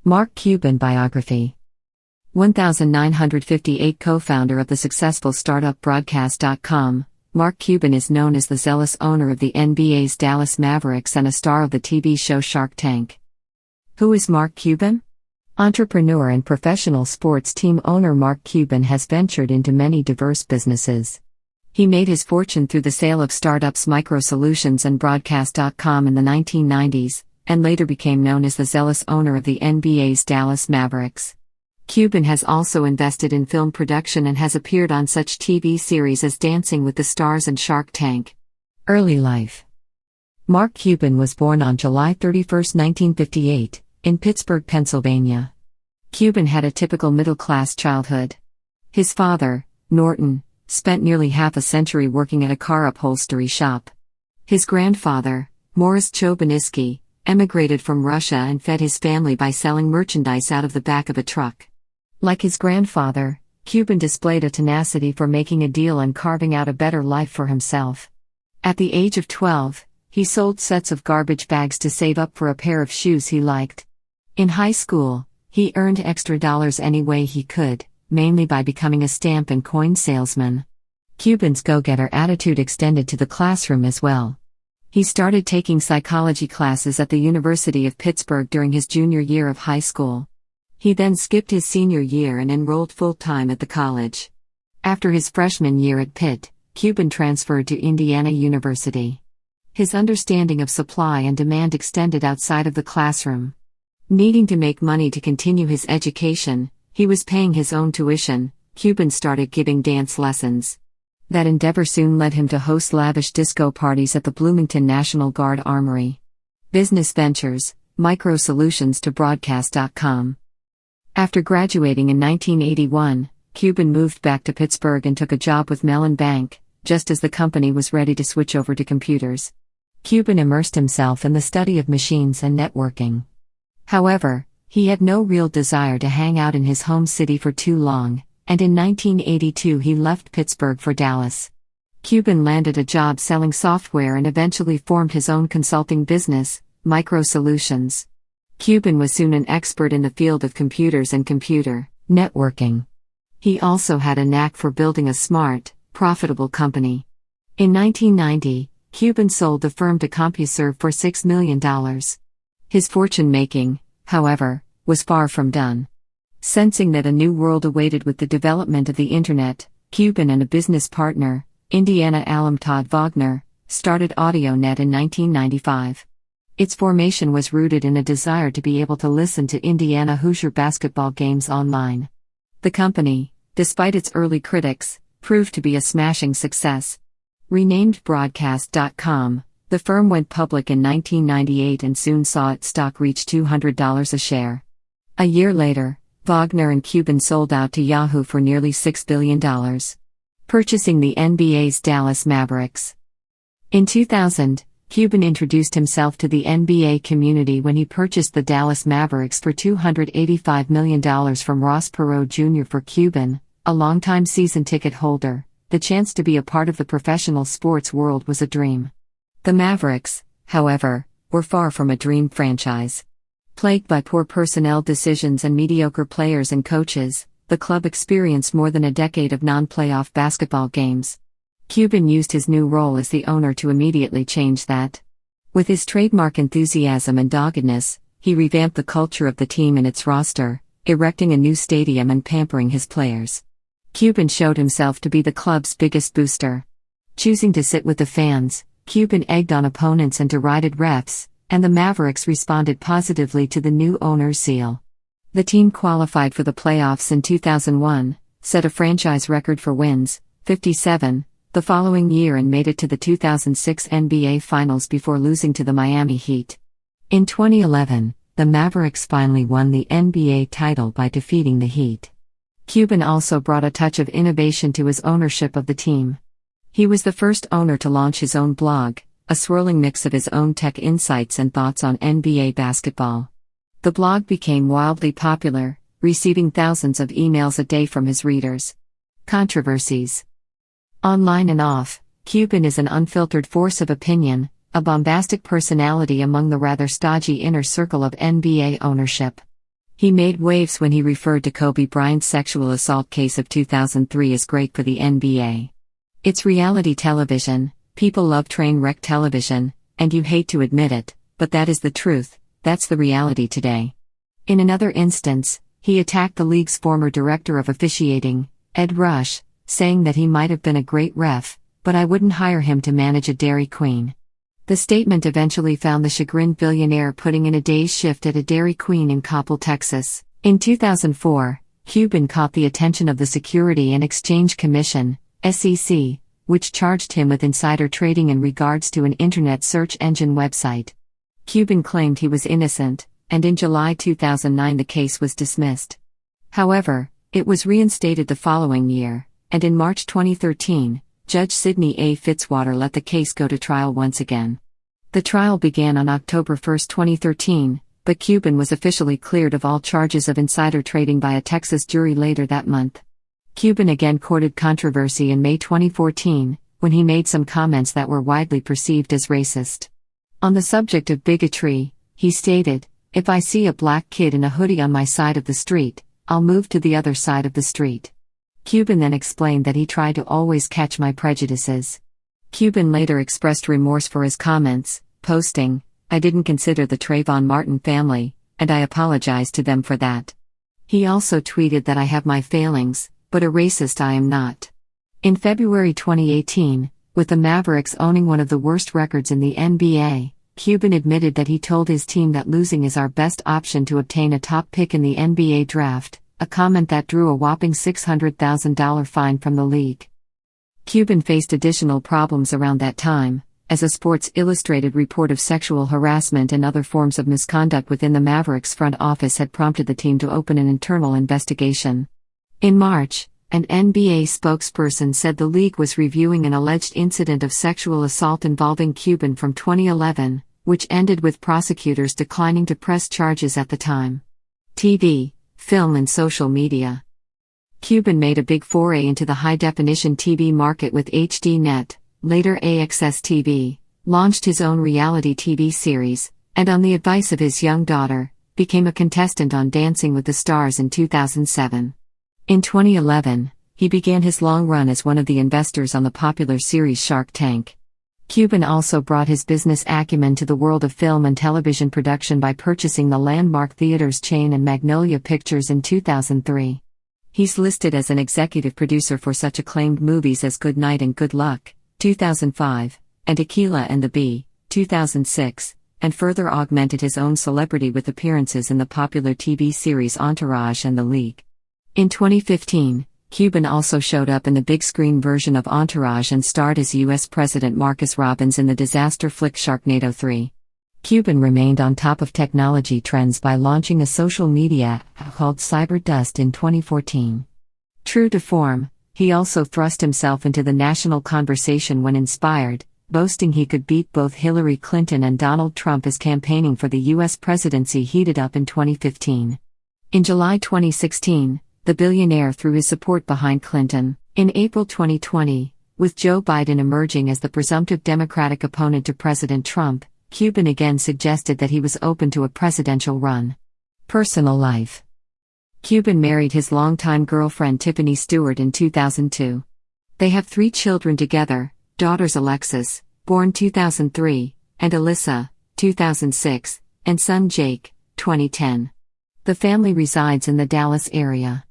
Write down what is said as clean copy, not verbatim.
Mark Cuban Biography. 1958 Co-founder of the successful startup Broadcast.com, Mark Cuban is known as the zealous owner of the NBA's Dallas Mavericks and a star of the TV show Shark Tank. Who is Mark Cuban? Entrepreneur and professional sports team owner Mark Cuban has ventured into many diverse businesses. He made his fortune through the sale of startups Micro Solutions and Broadcast.com in the 1990s, and later became known as the zealous owner of the NBA's Dallas Mavericks. Cuban has also invested in film production and has appeared on such TV series as Dancing with the Stars and Shark Tank. Early life. Mark Cuban was born on July 31, 1958, in Pittsburgh, Pennsylvania. Cuban had a typical middle-class childhood. His father, Norton, spent nearly half a century working at a car upholstery shop. His grandfather, Morris Chobaniski, emigrated from Russia and fed his family by selling merchandise out of the back of a truck. Like his grandfather, Cuban displayed a tenacity for making a deal and carving out a better life for himself. At the age of 12, he sold sets of garbage bags to save up for a pair of shoes he liked. In high school, he earned extra dollars any way he could, mainly by becoming a stamp and coin salesman. Cuban's go-getter attitude extended to the classroom as well. He started taking psychology classes at the University of Pittsburgh during his junior year of high school. He then skipped his senior year and enrolled full-time at the college. After his freshman year at Pitt, Cuban transferred to Indiana University. His understanding of supply and demand extended outside of the classroom. Needing to make money to continue his education, he was paying his own tuition. Cuban started giving dance lessons. That endeavor soon led him to host lavish disco parties at the Bloomington National Guard Armory. Business ventures, Micro Solutions to Broadcast.com. After graduating in 1981, Cuban moved back to Pittsburgh and took a job with Mellon Bank, just as the company was ready to switch over to computers. Cuban immersed himself in the study of machines and networking. However, he had no real desire to hang out in his home city for too long, and in 1982 he left Pittsburgh for Dallas. Cuban landed a job selling software and eventually formed his own consulting business, Micro Solutions. Cuban was soon an expert in the field of computers and computer networking. He also had a knack for building a smart, profitable company. In 1990, Cuban sold the firm to CompuServe for $6 million. His fortune-making, however, was far from done. Sensing that a new world awaited with the development of the Internet, Cuban and a business partner, Indiana alum Todd Wagner, started AudioNet in 1995. Its formation was rooted in a desire to be able to listen to Indiana Hoosier basketball games online. The company, despite its early critics, proved to be a smashing success. Renamed Broadcast.com, the firm went public in 1998 and soon saw its stock reach $200 a share. A year later, Wagner and Cuban sold out to Yahoo for nearly $6 billion, purchasing the NBA's Dallas Mavericks. In 2000, Cuban introduced himself to the NBA community when he purchased the Dallas Mavericks for $285 million from Ross Perot Jr. For Cuban, a longtime season ticket holder, the chance to be a part of the professional sports world was a dream. The Mavericks, however, were far from a dream franchise. Plagued by poor personnel decisions and mediocre players and coaches, the club experienced more than a decade of non-playoff basketball games. Cuban used his new role as the owner to immediately change that. With his trademark enthusiasm and doggedness, he revamped the culture of the team and its roster, erecting a new stadium and pampering his players. Cuban showed himself to be the club's biggest booster. Choosing to sit with the fans, Cuban egged on opponents and derided refs, and the Mavericks responded positively to the new owner's zeal. The team qualified for the playoffs in 2001, set a franchise record for wins, 57, the following year and made it to the 2006 NBA Finals before losing to the Miami Heat. In 2011, the Mavericks finally won the NBA title by defeating the Heat. Cuban also brought a touch of innovation to his ownership of the team. He was the first owner to launch his own blog, a swirling mix of his own tech insights and thoughts on NBA basketball. The blog became wildly popular, receiving thousands of emails a day from his readers. Controversies. Online and off, Cuban is an unfiltered force of opinion, a bombastic personality among the rather stodgy inner circle of NBA ownership. He made waves when he referred to Kobe Bryant's sexual assault case of 2003 as great for the NBA. It's reality television, people love train wreck television, and you hate to admit it, but that is the truth, that's the reality today. In another instance, he attacked the league's former director of officiating, Ed Rush, saying that he might have been a great ref, but I wouldn't hire him to manage a Dairy Queen. The statement eventually found the chagrined billionaire putting in a day's shift at a Dairy Queen in Coppell, Texas. In 2004, Cuban caught the attention of the Security and Exchange Commission, SEC, which charged him with insider trading in regards to an internet search engine website. Cuban claimed he was innocent, and in July 2009 the case was dismissed. However, it was reinstated the following year, and in March 2013, Judge Sidney A. Fitzwater let the case go to trial once again. The trial began on October 1, 2013, but Cuban was officially cleared of all charges of insider trading by a Texas jury later that month. Cuban again courted controversy in May 2014, when he made some comments that were widely perceived as racist. On the subject of bigotry, he stated, "If I see a black kid in a hoodie on my side of the street, I'll move to the other side of the street." Cuban then explained that he tried to always catch my prejudices. Cuban later expressed remorse for his comments, posting, "I didn't consider the Trayvon Martin family, and I apologize to them for that." He also tweeted that I have my failings, but a racist I am not. In February 2018, with the Mavericks owning one of the worst records in the NBA, Cuban admitted that he told his team that losing is our best option to obtain a top pick in the NBA draft, a comment that drew a whopping $600,000 fine from the league. Cuban faced additional problems around that time, as a Sports Illustrated report of sexual harassment and other forms of misconduct within the Mavericks front office had prompted the team to open an internal investigation. In March, an NBA spokesperson said the league was reviewing an alleged incident of sexual assault involving Cuban from 2011, which ended with prosecutors declining to press charges at the time. TV, film and social media. Cuban made a big foray into the high-definition TV market with HDNet, later AXS TV, launched his own reality TV series, and on the advice of his young daughter, became a contestant on Dancing with the Stars in 2007. In 2011, he began his long run as one of the investors on the popular series Shark Tank. Cuban also brought his business acumen to the world of film and television production by purchasing the Landmark Theaters chain and Magnolia Pictures in 2003. He's listed as an executive producer for such acclaimed movies as Good Night and Good Luck, 2005, and Akeelah and the Bee, 2006, and further augmented his own celebrity with appearances in the popular TV series Entourage and The League. In 2015, Cuban also showed up in the big-screen version of Entourage and starred as U.S. President Marcus Robbins in the disaster flick Sharknado 3. Cuban remained on top of technology trends by launching a social media app called Cyberdust in 2014. True to form, he also thrust himself into the national conversation when inspired, boasting he could beat both Hillary Clinton and Donald Trump as campaigning for the U.S. presidency heated up in 2015. In July 2016, the billionaire threw his support behind Clinton. In April 2020, with Joe Biden emerging as the presumptive Democratic opponent to President Trump, Cuban again suggested that he was open to a presidential run. Personal life. Cuban married his longtime girlfriend Tiffany Stewart in 2002. They have 3 children together, daughters Alexis, born 2003, and Alyssa, 2006, and son Jake, 2010. The family resides in the Dallas area.